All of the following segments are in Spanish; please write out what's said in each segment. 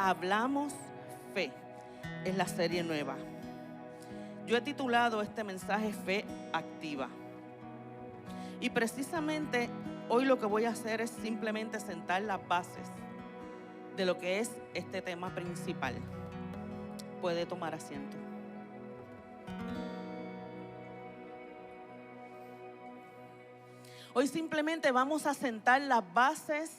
Hablamos Fe. Es la serie nueva. Yo he titulado este mensaje Fe Activa. Y precisamente hoy lo que voy a hacer es simplemente sentar las bases de lo que es este tema principal. Puede tomar asiento. Hoy simplemente vamos a sentar las bases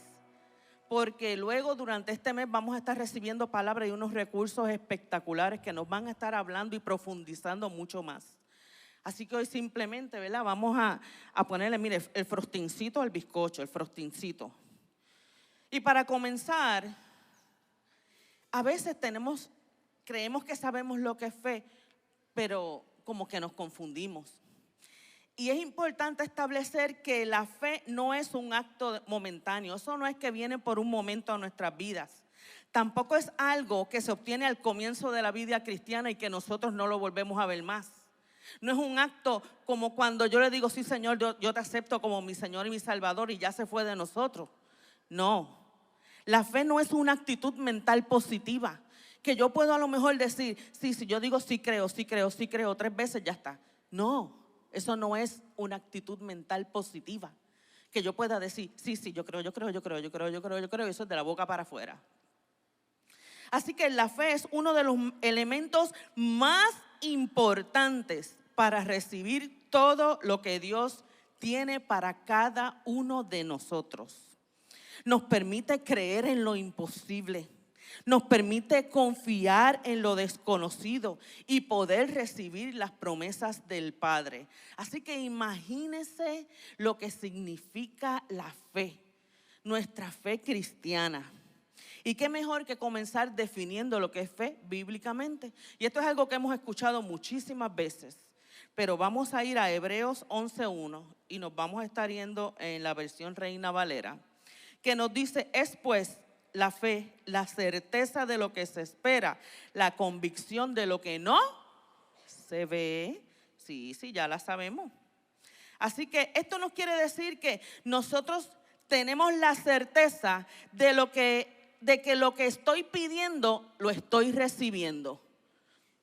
porque luego durante este mes vamos a estar recibiendo palabras y unos recursos espectaculares que nos van a estar hablando y profundizando mucho más. Así que hoy simplemente, ¿verdad? Vamos a ponerle, mire, el frostincito al bizcocho, el frostincito. Y para comenzar, a veces creemos que sabemos lo que es fe, pero como que nos confundimos. Y es importante establecer que la fe no es un acto momentáneo. Eso no es que viene por un momento a nuestras vidas. Tampoco es algo que se obtiene al comienzo de la vida cristiana y que nosotros no lo volvemos a ver más. No es un acto como cuando yo le digo, sí Señor, yo te acepto como mi Señor y mi Salvador y ya se fue de nosotros. No, la fe no es una actitud mental positiva que yo puedo a lo mejor decir, sí, si yo digo sí creo, 3 veces ya está. No. Eso no es una actitud mental positiva. Que yo pueda decir, sí, yo creo, y eso es de la boca para afuera. Así que la fe es uno de los elementos más importantes para recibir todo lo que Dios tiene para cada uno de nosotros. Nos permite creer en lo imposible. Nos permite confiar en lo desconocido y poder recibir las promesas del Padre. Así que imagínense lo que significa la fe, nuestra fe cristiana. Y qué mejor que comenzar definiendo lo que es fe bíblicamente. Y esto es algo que hemos escuchado muchísimas veces. Pero vamos a ir a Hebreos 11:1 y nos vamos a estar yendo en la versión Reina Valera, que nos dice, es pues la fe, la certeza de lo que se espera, la convicción de lo que no se ve. Sí, ya la sabemos. Así que esto nos quiere decir que nosotros tenemos la certeza de que lo que estoy pidiendo lo estoy recibiendo.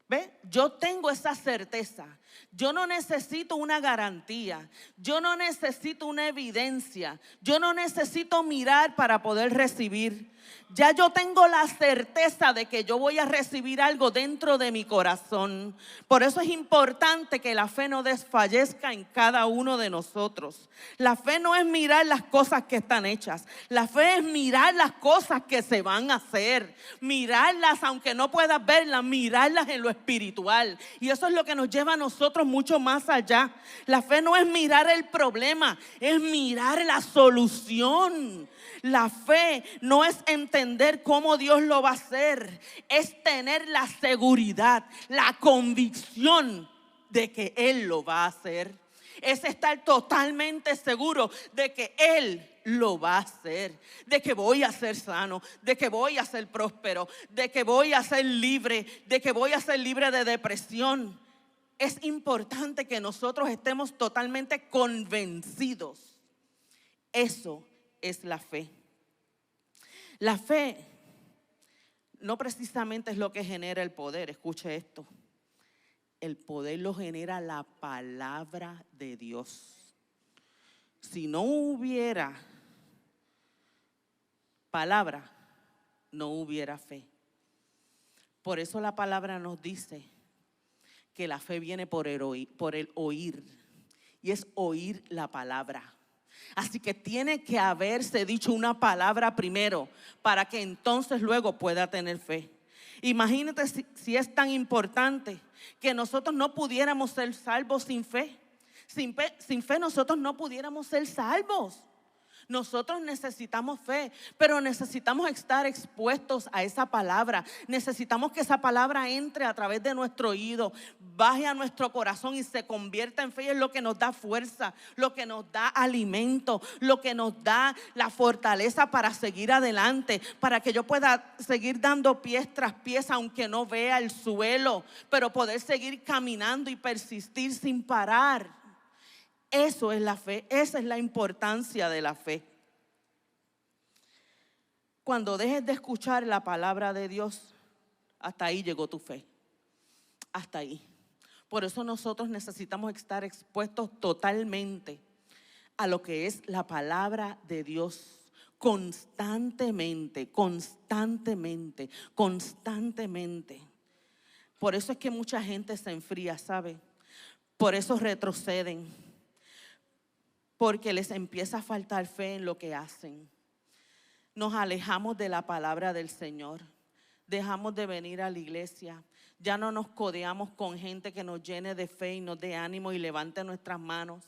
¿Ve? Yo tengo esa certeza. Yo no necesito una garantía. Yo no necesito una evidencia. Yo no necesito mirar para poder recibir. Ya yo tengo la certeza de que yo voy a recibir algo dentro de mi corazón. Por eso es importante que la fe no desfallezca en cada uno de nosotros. La fe no es mirar las cosas que están hechas. La fe es mirar las cosas que se van a hacer. Mirarlas aunque no puedas verlas, mirarlas en lo espiritual. Y eso es lo que nos lleva a nosotros mucho más allá. La fe no es mirar el problema, es mirar la solución. La fe no es entender cómo Dios lo va a hacer, es tener la seguridad, la convicción de que Él lo va a hacer. Es estar totalmente seguro de que Él lo va a hacer, de que voy a ser sano, de que voy a ser próspero, de que voy a ser libre, de que voy a ser libre de depresión. Es importante que nosotros estemos totalmente convencidos. Eso es la fe. La fe no precisamente es lo que genera el poder. Escuche esto. El poder lo genera la palabra de Dios. Si no hubiera palabra, no hubiera fe. Por eso la palabra nos dice que la fe viene por el oír. Y es oír la palabra. Así que tiene que haberse dicho una palabra primero para que entonces luego pueda tener fe. Imagínate si es tan importante que nosotros no pudiéramos ser salvos sin fe. Sin fe nosotros no pudiéramos ser salvos. Nosotros necesitamos fe, pero necesitamos estar expuestos a esa palabra. Necesitamos que esa palabra entre a través de nuestro oído, baje a nuestro corazón y se convierta en fe. Y es lo que nos da fuerza, lo que nos da alimento, lo que nos da la fortaleza para seguir adelante, para que yo pueda seguir dando pies tras pies aunque no vea el suelo, pero poder seguir caminando y persistir sin parar. Eso es la fe, esa es la importancia de la fe. Cuando dejes de escuchar la palabra de Dios, hasta ahí llegó tu fe. Hasta ahí. Por eso nosotros necesitamos estar expuestos totalmente a lo que es la palabra de Dios. Constantemente, constantemente, constantemente. Por eso es que mucha gente se enfría, ¿sabe? Por eso retroceden. Porque les empieza a faltar fe en lo que hacen. Nos alejamos de la palabra del Señor. Dejamos de venir a la iglesia. Ya no nos codeamos con gente que nos llene de fe y nos dé ánimo y levante nuestras manos.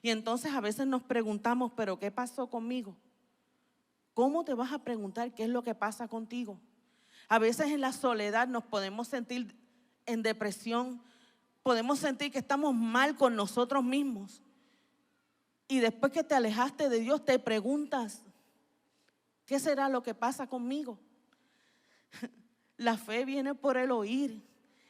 Y entonces a veces nos preguntamos, ¿pero qué pasó conmigo? ¿Cómo te vas a preguntar qué es lo que pasa contigo? A veces en la soledad nos podemos sentir en depresión. Podemos sentir que estamos mal con nosotros mismos. Y después que te alejaste de Dios te preguntas, ¿qué será lo que pasa conmigo? La fe viene por el oír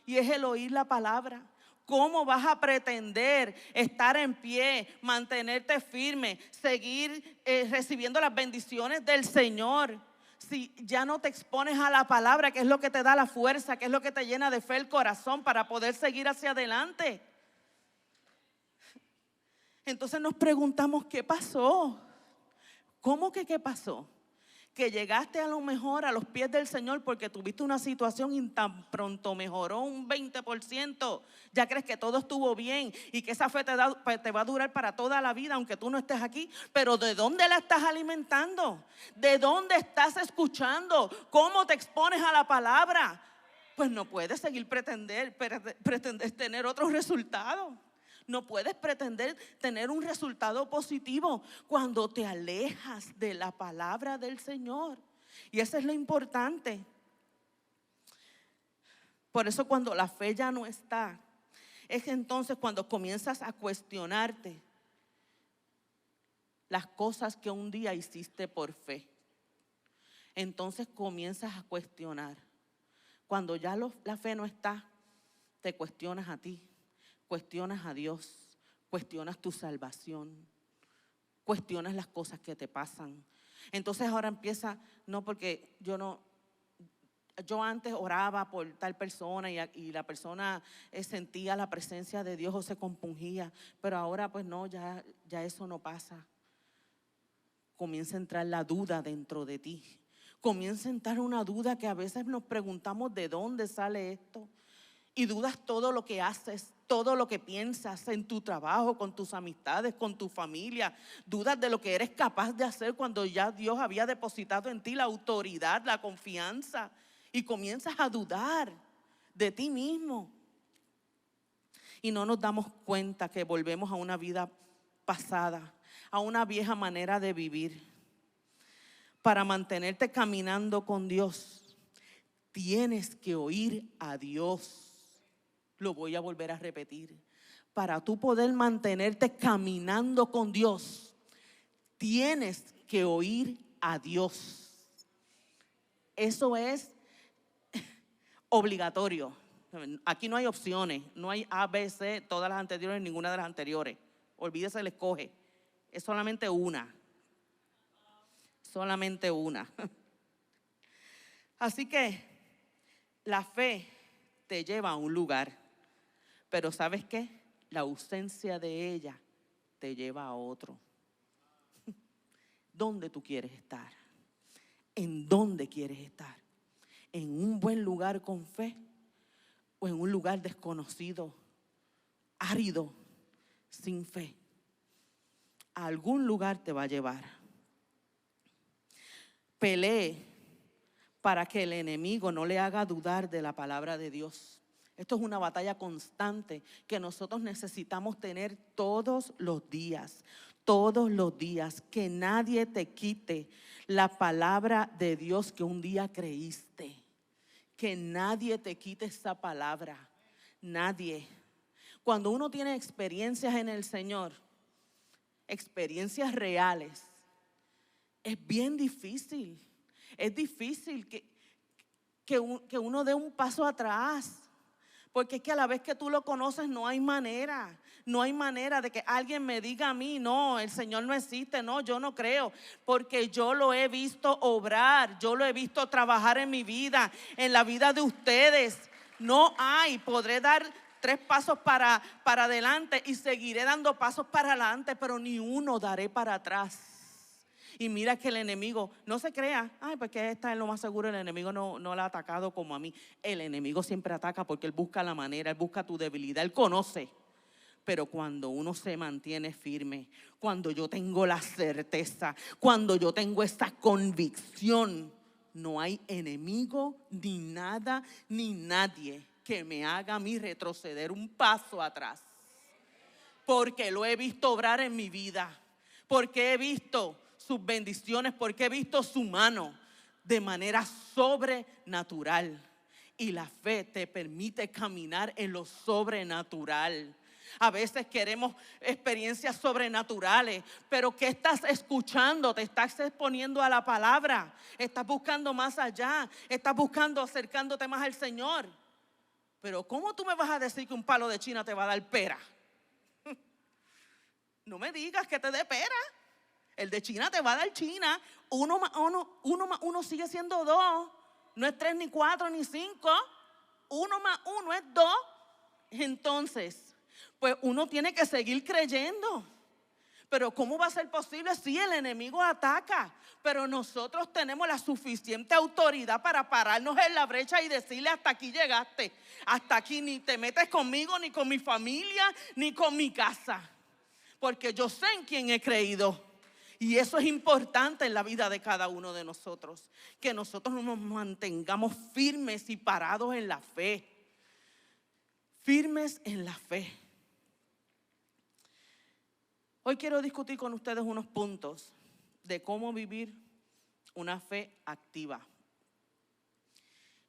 y es el oír la palabra. ¿Cómo vas a pretender estar en pie, mantenerte firme, seguir recibiendo las bendiciones del Señor si ya no te expones a la palabra, que es lo que te da la fuerza, que es lo que te llena de fe el corazón para poder seguir hacia adelante? Entonces nos preguntamos, ¿qué pasó? ¿Cómo que qué pasó? Que llegaste a lo mejor a los pies del Señor porque tuviste una situación y tan pronto mejoró un 20%, ya crees que todo estuvo bien y que esa fe te va a durar para toda la vida aunque tú no estés aquí. Pero ¿de dónde la estás alimentando? ¿De dónde estás escuchando? ¿Cómo te expones a la palabra? Pues no puedes seguir pretender tener otros resultados. No puedes pretender tener un resultado positivo cuando te alejas de la palabra del Señor. Y eso es lo importante. Por eso cuando la fe ya no está, es entonces cuando comienzas a cuestionarte las cosas que un día hiciste por fe. Entonces comienzas a cuestionar. Cuando ya la fe no está, te cuestionas a ti. Cuestionas a Dios, cuestionas tu salvación, cuestionas las cosas que te pasan. Entonces ahora empieza, no porque yo antes oraba por tal persona y la persona sentía la presencia de Dios o se compungía, pero ahora pues no, ya eso no pasa. Comienza a entrar la duda dentro de ti. Comienza a entrar una duda que a veces nos preguntamos de dónde sale esto. Y dudas todo lo que haces, todo lo que piensas en tu trabajo, con tus amistades, con tu familia. Dudas de lo que eres capaz de hacer cuando ya Dios había depositado en ti la autoridad, la confianza. Y comienzas a dudar de ti mismo. Y no nos damos cuenta que volvemos a una vida pasada, a una vieja manera de vivir. Para mantenerte caminando con Dios, tienes que oír a Dios. Lo voy a volver a repetir. Para tú poder mantenerte caminando con Dios, tienes que oír a Dios. Eso es obligatorio. Aquí no hay opciones, no hay A, B, C, todas las anteriores, ninguna de las anteriores. Olvídese el escoge. Es solamente una. Solamente una. Así que la fe te lleva a un lugar. Pero ¿sabes qué? La ausencia de ella te lleva a otro. ¿Dónde tú quieres estar? ¿En dónde quieres estar? ¿En un buen lugar con fe? ¿O en un lugar desconocido, árido, sin fe? A algún lugar te va a llevar. Pelee para que el enemigo no le haga dudar de la palabra de Dios. Esto es una batalla constante que nosotros necesitamos tener todos los días. Todos los días. Que nadie te quite la palabra de Dios que un día creíste. Que nadie te quite esa palabra. Nadie. Cuando uno tiene experiencias en el Señor, experiencias reales, es bien difícil. Es difícil que uno dé un paso atrás. Porque es que a la vez que tú lo conoces no hay manera. No hay manera de que alguien me diga a mí, no, el Señor no existe, no, yo no creo. Porque yo lo he visto obrar, yo lo he visto trabajar en mi vida, en la vida de ustedes. No hay, podré dar 3 pasos para adelante y seguiré dando pasos para adelante, pero ni uno daré para atrás. Y mira que el enemigo no se crea, ay, pues que está en lo más seguro, el enemigo no la ha atacado como a mí. El enemigo siempre ataca porque él busca la manera, él busca tu debilidad, él conoce. Pero cuando uno se mantiene firme, cuando yo tengo la certeza, cuando yo tengo esa convicción, no hay enemigo, ni nada, ni nadie que me haga a mí retroceder un paso atrás. Porque lo he visto obrar en mi vida, porque he visto sus bendiciones, porque he visto su mano de manera sobrenatural. Y la fe te permite caminar en lo sobrenatural. A veces queremos experiencias sobrenaturales, pero ¿qué estás escuchando? Te estás exponiendo a la palabra, estás buscando más allá, estás buscando acercándote más al Señor. Pero ¿cómo tú me vas a decir que un palo de China te va a dar pera? No me digas que te dé pera. El de China te va a dar China. 1 más 1 sigue siendo 2. No es 3 ni 4 ni 5. 1 más 1 es 2. Entonces, pues uno tiene que seguir creyendo. Pero ¿cómo va a ser posible si el enemigo ataca? Pero nosotros tenemos la suficiente autoridad para pararnos en la brecha y decirle: hasta aquí llegaste. Hasta aquí ni te metes conmigo, ni con mi familia, ni con mi casa. Porque yo sé en quién he creído. Y eso es importante en la vida de cada uno de nosotros. Que nosotros nos mantengamos firmes y parados en la fe. Firmes en la fe. Hoy quiero discutir con ustedes unos puntos de cómo vivir una fe activa.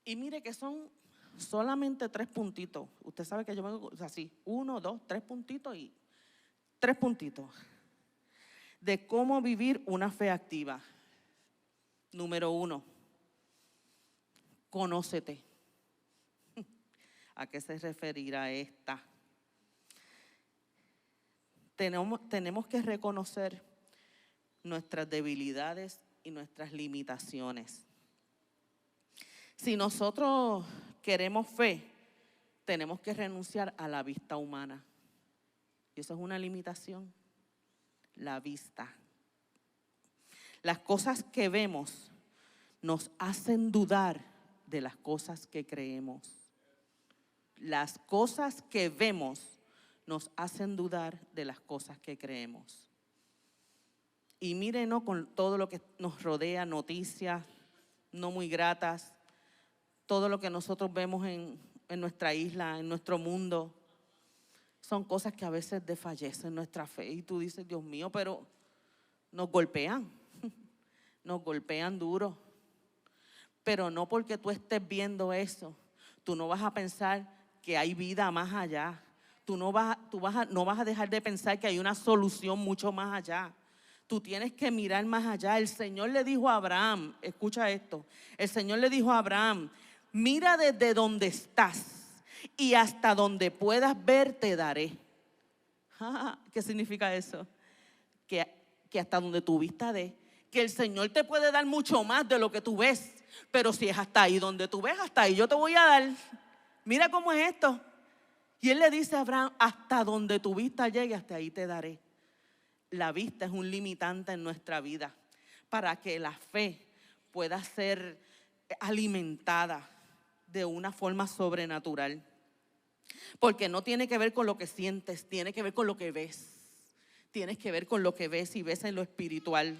Y mire que son solamente 3 puntitos. Usted sabe que yo vengo así, 1, 2, 3 puntitos y 3 puntitos. De cómo vivir una fe activa. Número 1, conócete. ¿A qué se referirá esta? Tenemos que reconocer nuestras debilidades y nuestras limitaciones. Si nosotros queremos fe, tenemos que renunciar a la vista humana. Y eso es una limitación. La vista. Las cosas que vemos nos hacen dudar de las cosas que creemos. Las cosas que vemos nos hacen dudar de las cosas que creemos. Y mírenos con todo lo que nos rodea, noticias no muy gratas, todo lo que nosotros vemos en nuestra isla, en nuestro mundo. Son cosas que a veces desfallecen nuestra fe. Y tú dices: Dios mío, pero nos golpean duro. Pero no porque tú estés viendo eso, tú no vas a pensar que hay vida más allá. No vas a dejar de pensar que hay una solución mucho más allá. Tú tienes que mirar más allá. El Señor le dijo a Abraham, escucha esto, el Señor le dijo a Abraham: mira desde donde estás y hasta donde puedas ver te daré. ¿Qué significa eso? Que hasta donde tu vista dé, que el Señor te puede dar mucho más de lo que tú ves, pero si es hasta ahí donde tú ves, hasta ahí yo te voy a dar. Mira cómo es esto. Y él le dice a Abraham: hasta donde tu vista llegue, hasta ahí te daré. La vista es un limitante en nuestra vida para que la fe pueda ser alimentada de una forma sobrenatural. Porque no tiene que ver con lo que sientes, tiene que ver con lo que ves. Tienes que ver con lo que ves y ves en lo espiritual.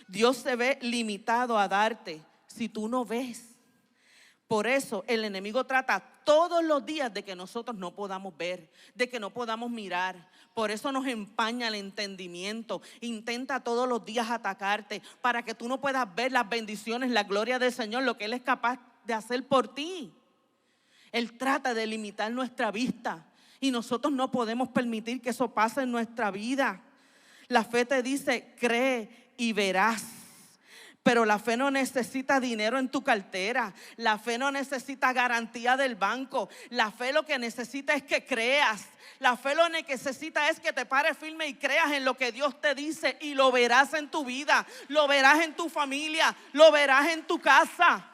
Dios se ve limitado a darte si tú no ves. Por eso el enemigo trata todos los días de que nosotros no podamos ver, de que no podamos mirar. Por eso nos empaña el entendimiento. Intenta todos los días atacarte para que tú no puedas ver las bendiciones, la gloria del Señor, lo que Él es capaz de hacer por ti. Él trata de limitar nuestra vista y nosotros no podemos permitir que eso pase en nuestra vida. La fe te dice: cree y verás. Pero la fe no necesita dinero en tu cartera. La fe no necesita garantía del banco. La fe lo que necesita es que creas. La fe lo que necesita es que te pares firme y creas en lo que Dios te dice, y lo verás en tu vida, lo verás en tu familia, lo verás en tu casa.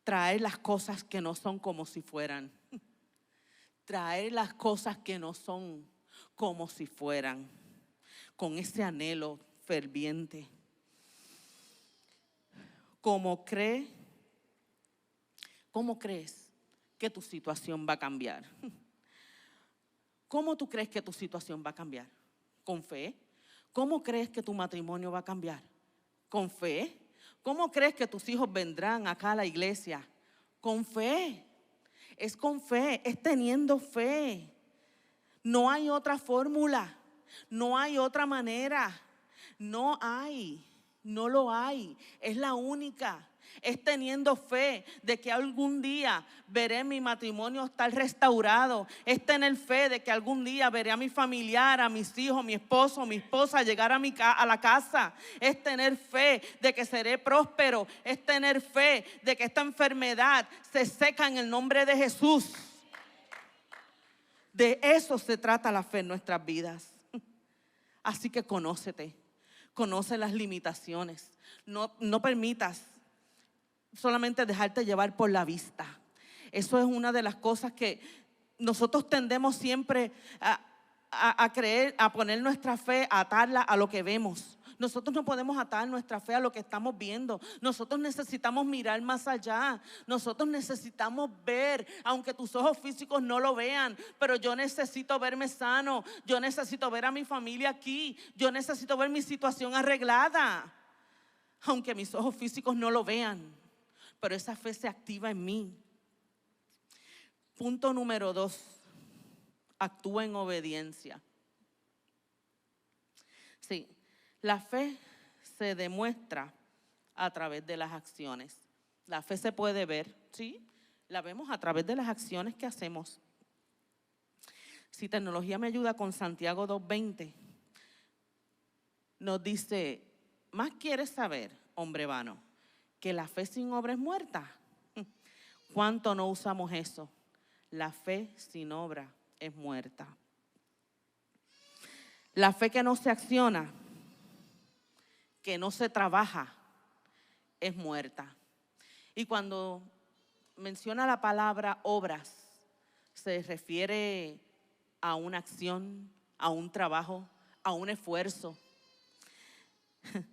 Traer las cosas que no son como si fueran. Traer las cosas que no son como si fueran. Con ese anhelo ferviente. ¿Cómo crees que tu situación va a cambiar? ¿Cómo tú crees que tu situación va a cambiar? ¿Con fe? ¿Cómo crees que tu matrimonio va a cambiar? ¿Con fe? ¿Cómo crees que tus hijos vendrán acá a la iglesia? Con fe. Es con fe, es teniendo fe. No hay otra fórmula. No hay otra manera, no lo hay, es la única. Es teniendo fe de que algún día veré mi matrimonio estar restaurado. Es tener fe de que algún día veré a mi familiar, a mis hijos, mi esposo, mi esposa llegar a la casa. Es tener fe de que seré próspero. Es tener fe de que esta enfermedad se seca en el nombre de Jesús. De eso se trata la fe en nuestras vidas. Así que conócete, conoce las limitaciones. No permitas solamente dejarte llevar por la vista. Eso es una de las cosas que nosotros tendemos siempre a creer, a poner nuestra fe, a atarla a lo que vemos. Nosotros no podemos atar nuestra fe a lo que estamos viendo. Nosotros necesitamos mirar más allá. Nosotros necesitamos ver, aunque tus ojos físicos no lo vean, pero yo necesito verme sano. Yo necesito ver a mi familia aquí. Yo necesito ver mi situación arreglada, aunque mis ojos físicos no lo vean. Pero esa fe se activa en mí. Punto número 2. Actúa en obediencia. Sí. La fe se demuestra a través de las acciones. La fe se puede ver, ¿sí? La vemos a través de las acciones que hacemos. Si tecnología me ayuda con Santiago 2:20, nos dice: ¿más quieres saber, hombre vano, que la fe sin obra es muerta? ¿Cuánto no usamos eso? La fe sin obra es muerta. La fe que no se acciona, que no se trabaja, es muerta. Y cuando menciona la palabra obras, se refiere a una acción, a un trabajo, a un esfuerzo.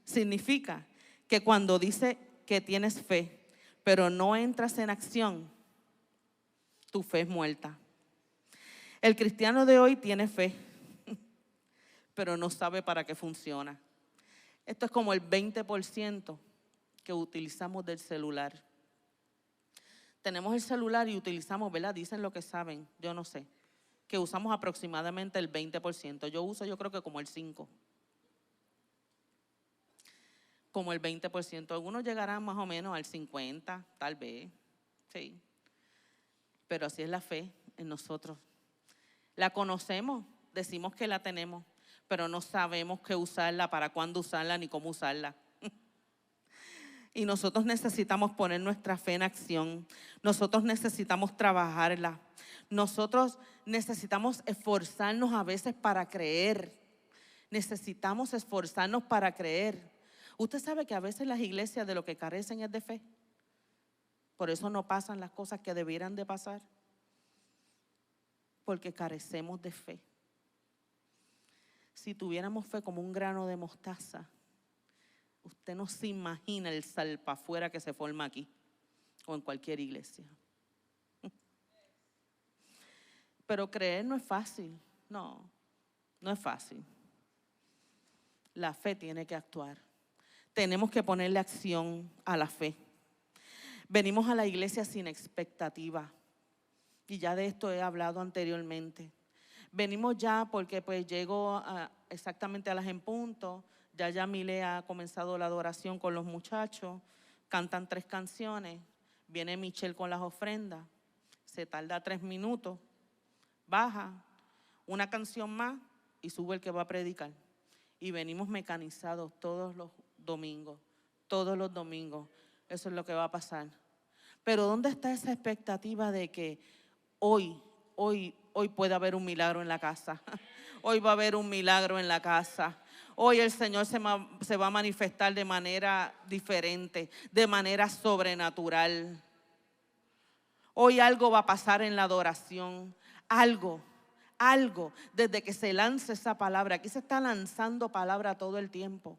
Significa que cuando dice que tienes fe, pero no entras en acción, tu fe es muerta. El cristiano de hoy tiene fe, pero no sabe para qué funciona. Esto es como el 20% que utilizamos del celular. Tenemos el celular y utilizamos, ¿verdad? Dicen lo que saben, yo no sé, que usamos aproximadamente el 20%. Yo creo que como el 5%. Como el 20%. Algunos llegarán más o menos al 50%, tal vez, sí. Pero así es la fe en nosotros. La conocemos, decimos que la tenemos, pero no sabemos qué usarla, para cuándo usarla, ni cómo usarla. Y nosotros necesitamos poner nuestra fe en acción. Nosotros necesitamos trabajarla. Nosotros necesitamos esforzarnos a veces para creer. Necesitamos esforzarnos para creer. Usted sabe que a veces las iglesias de lo que carecen es de fe. Por eso no pasan las cosas que debieran de pasar. Porque carecemos de fe. Si tuviéramos fe como un grano de mostaza, usted no se imagina el salpafuera que se forma aquí o en cualquier iglesia. Pero creer no es fácil. No es fácil. La fe tiene que actuar. Tenemos que ponerle acción a la fe. Venimos a la iglesia sin expectativa. Y ya de esto he hablado anteriormente. Venimos ya porque pues llego exactamente a las en punto. Ya Yamile ha comenzado la adoración con los muchachos. Cantan 3 canciones. Viene Michelle con las ofrendas. Se tarda 3 minutos. Baja una canción más y sube el que va a predicar. y venimos mecanizados todos los domingos. Todos los domingos. Eso es lo que va a pasar. Pero ¿dónde está esa expectativa de que hoy puede haber un milagro en la casa? Hoy va a haber un milagro en la casa. Hoy el Señor se va a manifestar de manera diferente, de manera sobrenatural. Hoy algo va a pasar en la adoración. Algo, desde que se lance esa palabra. Aquí se está lanzando palabra todo el tiempo.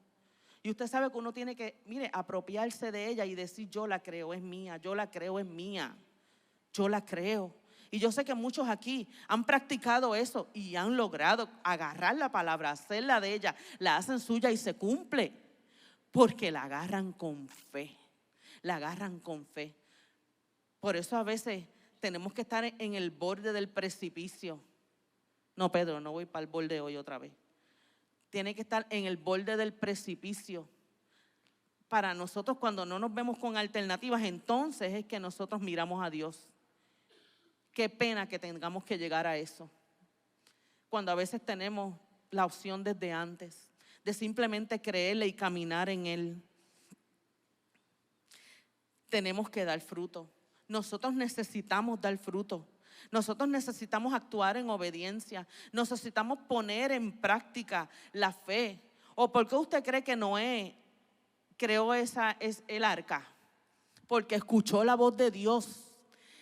Y usted sabe que uno tiene que, apropiarse de ella y decir: yo la creo, es mía, yo la creo, es mía, yo la creo. Y yo sé que muchos aquí han practicado eso y han logrado agarrar la palabra, hacerla de ella, la hacen suya y se cumple. Porque la agarran con fe, la agarran con fe. Por eso a veces tenemos que estar en el borde del precipicio. No, Pedro, no voy para el borde hoy otra vez. Tiene que estar en el borde del precipicio. Para nosotros, cuando no nos vemos con alternativas, entonces es que nosotros miramos a Dios. Qué pena que tengamos que llegar a eso. Cuando a veces tenemos la opción desde antes de simplemente creerle y caminar en Él. Tenemos que dar fruto. Nosotros necesitamos dar fruto. Nosotros necesitamos actuar en obediencia. Necesitamos poner en práctica la fe. ¿O por qué usted cree que Noé creó el arca? Porque escuchó la voz de Dios.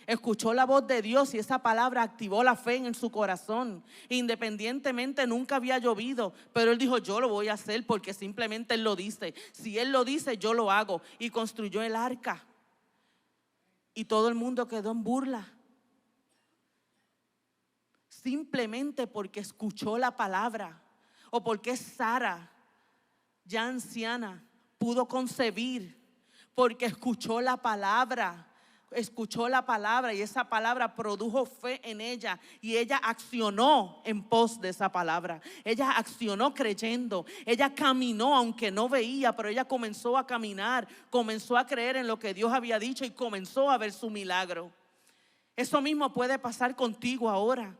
Escuchó la voz de Dios y esa palabra activó la fe en su corazón. Independientemente, nunca había llovido, pero él dijo: yo lo voy a hacer porque simplemente él lo dice. Si él lo dice, yo lo hago. Y construyó el arca. Y todo el mundo quedó en burla. Simplemente porque escuchó la palabra. O porque Sara, ya anciana, pudo concebir. Porque escuchó la palabra. Escuchó la palabra y esa palabra produjo fe en ella. Y ella accionó en pos de esa palabra. Ella accionó creyendo. Ella caminó aunque no veía, pero ella comenzó a caminar. Comenzó a creer en lo que Dios había dicho y comenzó a ver su milagro. Eso mismo puede pasar contigo ahora.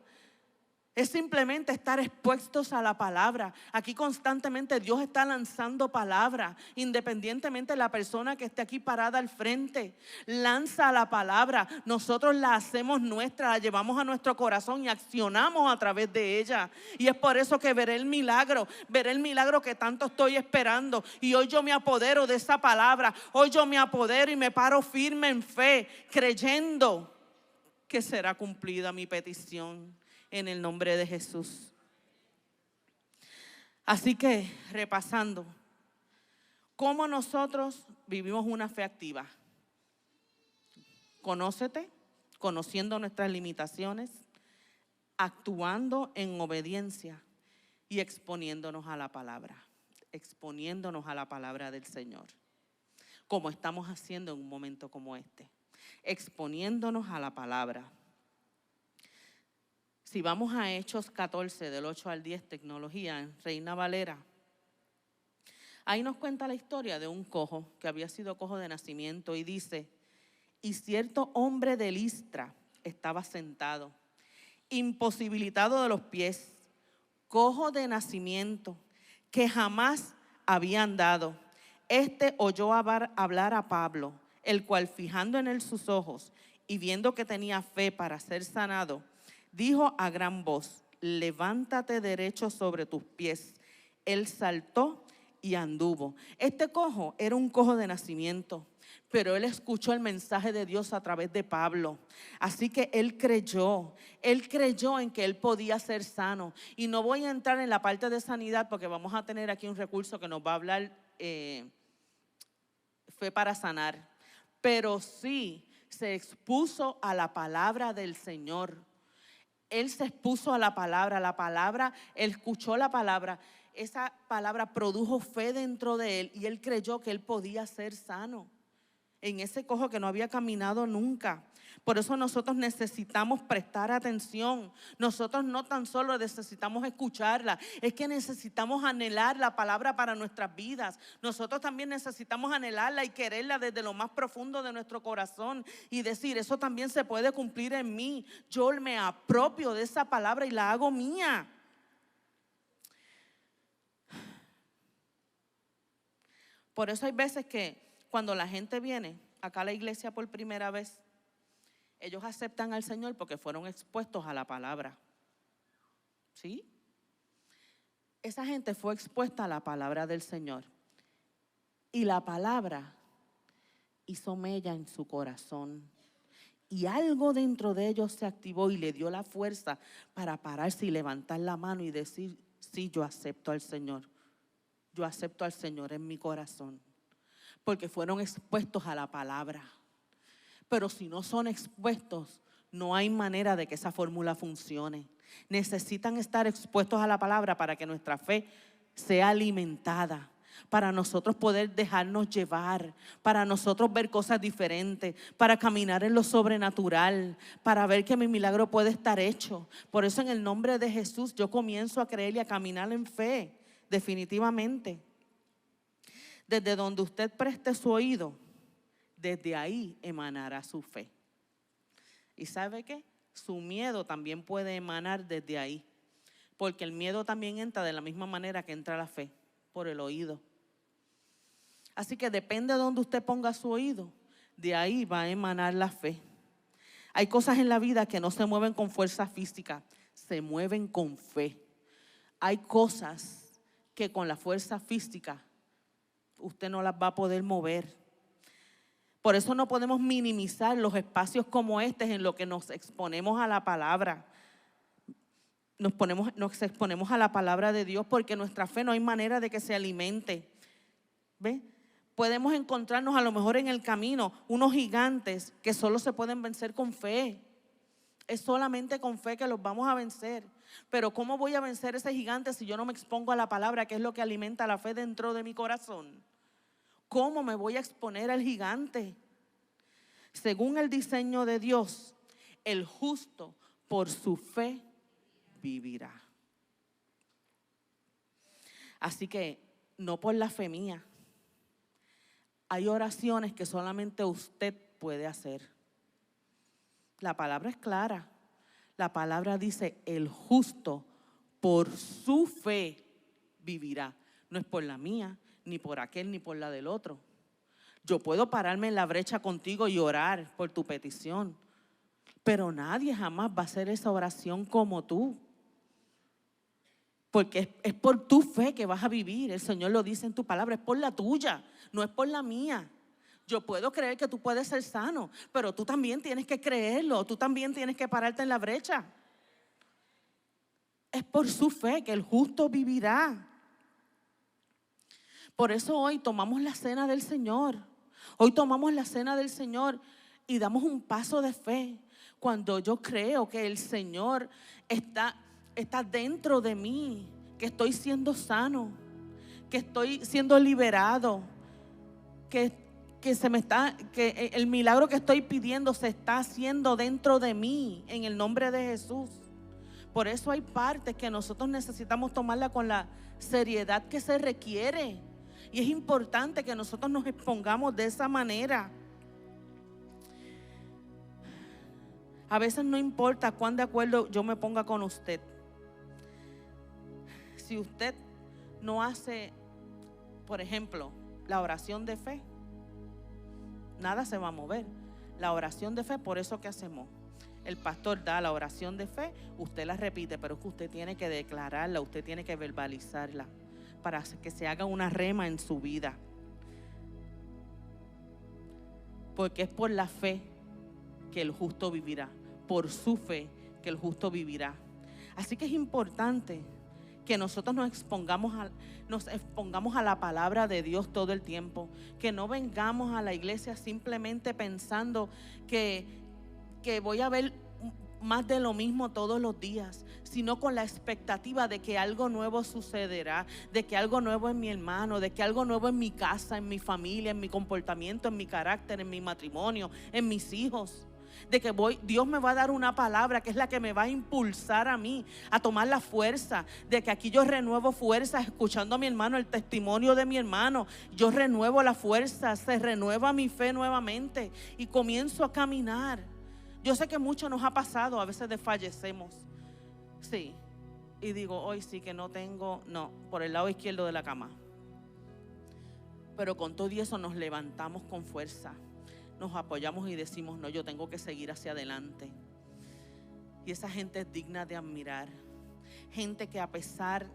Es simplemente estar expuestos a la palabra. Aquí constantemente Dios está lanzando palabra. Independientemente de la persona que esté aquí parada al frente, lanza la palabra. Nosotros la hacemos nuestra, la llevamos a nuestro corazón y accionamos a través de ella. Y es por eso que veré el milagro que tanto estoy esperando. Y hoy yo me apodero de esa palabra. Hoy yo me apodero y me paro firme en fe, creyendo que será cumplida mi petición. En el nombre de Jesús. Así que, repasando, ¿cómo nosotros vivimos una fe activa? Conócete, conociendo nuestras limitaciones, actuando en obediencia y exponiéndonos a la palabra. Exponiéndonos a la palabra del Señor. Como estamos haciendo en un momento como este. Exponiéndonos a la palabra. Si vamos a Hechos 14, del 8 al 10, tecnología, en Reina Valera, ahí nos cuenta la historia de un cojo que había sido cojo de nacimiento y dice: y cierto hombre de Listra estaba sentado, imposibilitado de los pies, cojo de nacimiento, que jamás había andado. Este oyó hablar a Pablo, el cual, fijando en él sus ojos y viendo que tenía fe para ser sanado, dijo a gran voz: levántate derecho sobre tus pies. Él saltó y anduvo. Este cojo era un cojo de nacimiento, pero él escuchó el mensaje de Dios a través de Pablo. Así que él creyó en que él podía ser sano. Y no voy a entrar en la parte de sanidad porque vamos a tener aquí un recurso que nos va a hablar fe para sanar. Pero sí se expuso a la palabra del Señor. Él se expuso a la palabra, él escuchó la palabra. Esa palabra produjo fe dentro de él y él creyó que él podía ser sano en ese cojo que no había caminado nunca. Por eso nosotros necesitamos prestar atención. Nosotros no tan solo necesitamos escucharla, es que necesitamos anhelar la palabra para nuestras vidas. Nosotros también necesitamos anhelarla y quererla desde lo más profundo de nuestro corazón y decir: eso también se puede cumplir en mí. Yo me apropio de esa palabra y la hago mía. Por eso hay veces que cuando la gente viene acá a la iglesia por primera vez, ellos aceptan al Señor porque fueron expuestos a la palabra. ¿Sí? Esa gente fue expuesta a la palabra del Señor. Y la palabra hizo mella en su corazón. Y algo dentro de ellos se activó y le dio la fuerza para pararse y levantar la mano y decir: sí, yo acepto al Señor. Yo acepto al Señor en mi corazón. Porque fueron expuestos a la palabra. Pero si no son expuestos, no hay manera de que esa fórmula funcione. Necesitan estar expuestos a la palabra para que nuestra fe sea alimentada, para nosotros poder dejarnos llevar, para nosotros ver cosas diferentes, para caminar en lo sobrenatural, para ver que mi milagro puede estar hecho. Por eso en el nombre de Jesús yo comienzo a creer y a caminar en fe, definitivamente. Desde donde usted preste su oído, desde ahí emanará su fe. ¿Y sabe qué? Su miedo también puede emanar desde ahí, porque el miedo también entra de la misma manera que entra la fe, por el oído. Así que depende de donde usted ponga su oído, de ahí va a emanar la fe. Hay cosas en la vida que no se mueven con fuerza física, se mueven con fe. Hay cosas que con la fuerza física usted no las va a poder mover. Por eso no podemos minimizar los espacios como este en los que nos exponemos a la palabra. Nos exponemos a la palabra de Dios, porque nuestra fe no hay manera de que se alimente. ¿Ve? Podemos encontrarnos a lo mejor en el camino unos gigantes que solo se pueden vencer con fe. Es solamente con fe que los vamos a vencer. Pero ¿cómo voy a vencer ese gigante si yo no me expongo a la palabra, que es lo que alimenta la fe dentro de mi corazón? ¿Cómo me voy a exponer al gigante? Según el diseño de Dios, el justo por su fe vivirá. Así que no por la fe mía. Hay oraciones que solamente usted puede hacer. La palabra es clara. La palabra dice: el justo por su fe vivirá. No es por la mía, ni por aquel, ni por la del otro. Yo puedo pararme en la brecha contigo y orar por tu petición, pero nadie jamás va a hacer esa oración como tú. Porque es por tu fe que vas a vivir. El Señor lo dice en tu palabra, es por la tuya, no es por la mía. Yo puedo creer que tú puedes ser sano, pero tú también tienes que creerlo, tú también tienes que pararte en la brecha. Es por su fe que el justo vivirá. Por eso hoy tomamos la cena del Señor. Hoy tomamos la cena del Señor y damos un paso de fe. Cuando yo creo que el Señor está dentro de mí, que estoy siendo sano, que estoy siendo liberado, que el milagro que estoy pidiendo se está haciendo dentro de mí, en el nombre de Jesús. Por eso hay partes que nosotros necesitamos tomarla con la seriedad que se requiere. Y es importante que nosotros nos expongamos de esa manera. A veces no importa cuán de acuerdo yo me ponga con usted. Si usted no hace, por ejemplo, la oración de fe, nada se va a mover. La oración de fe, por eso que hacemos. El pastor da la oración de fe, usted la repite, pero es que usted tiene que declararla, usted tiene que verbalizarla, para que se haga una rema en su vida. Porque es por la fe que el justo vivirá, por su fe que el justo vivirá. Así que es importante que nosotros nos expongamos a la palabra de Dios todo el tiempo, que no vengamos a la iglesia simplemente pensando que voy a ver más de lo mismo todos los días, sino con la expectativa de que algo nuevo sucederá, de que algo nuevo en mi hermano, de que algo nuevo en mi casa, en mi familia, en mi comportamiento, en mi carácter, en mi matrimonio, en mis hijos. De que Dios me va a dar una palabra que es la que me va a impulsar a mí a tomar la fuerza, de que aquí yo renuevo fuerzas escuchando a mi hermano, el testimonio de mi hermano. Yo renuevo la fuerza, se renueva mi fe nuevamente y comienzo a caminar. Yo sé que mucho nos ha pasado, a veces desfallecemos. Sí, y digo, hoy sí que no, por el lado izquierdo de la cama. Pero con todo y eso nos levantamos con fuerza, nos apoyamos y decimos: no, yo tengo que seguir hacia adelante. Y esa gente es digna de admirar. Gente que a pesar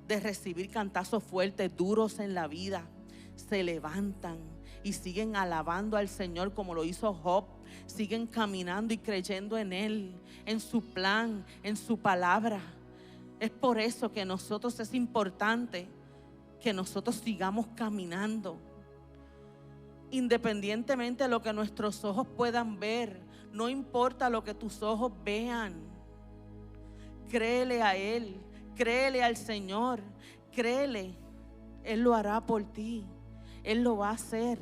de recibir cantazos fuertes, duros en la vida, se levantan y siguen alabando al Señor como lo hizo Job. Siguen caminando y creyendo en Él, en su plan, en su palabra. Es por eso que nosotros es importante que nosotros sigamos caminando. Independientemente de lo que nuestros ojos puedan ver, no importa lo que tus ojos vean. Créele a Él, créele al Señor, créele. Él lo hará por ti, Él lo va a hacer,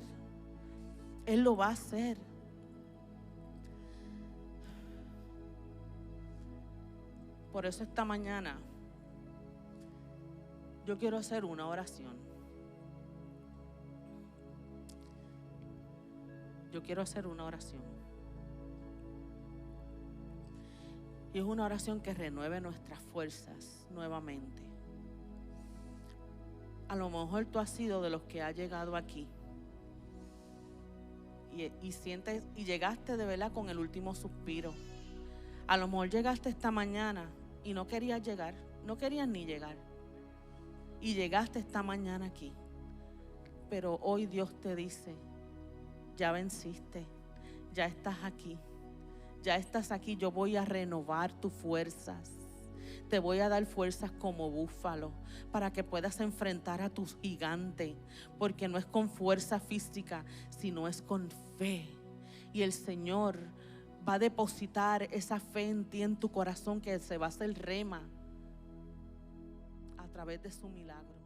Él lo va a hacer. Por eso esta mañana yo quiero hacer una oración. Yo quiero hacer una oración. Y es una oración que renueve nuestras fuerzas nuevamente. A lo mejor tú has sido de los que ha llegado aquí y sientes y llegaste de verdad con el último suspiro. A lo mejor llegaste esta mañana y no querías llegar, no querías ni llegar. Y llegaste esta mañana aquí. Pero hoy Dios te dice: ya venciste, ya estás aquí, ya estás aquí. Yo voy a renovar tus fuerzas. Te voy a dar fuerzas como búfalo para que puedas enfrentar a tus gigantes, porque no es con fuerza física, sino es con fe. Y el Señor va a depositar esa fe en ti, en tu corazón, que se va a hacer rema a través de su milagro.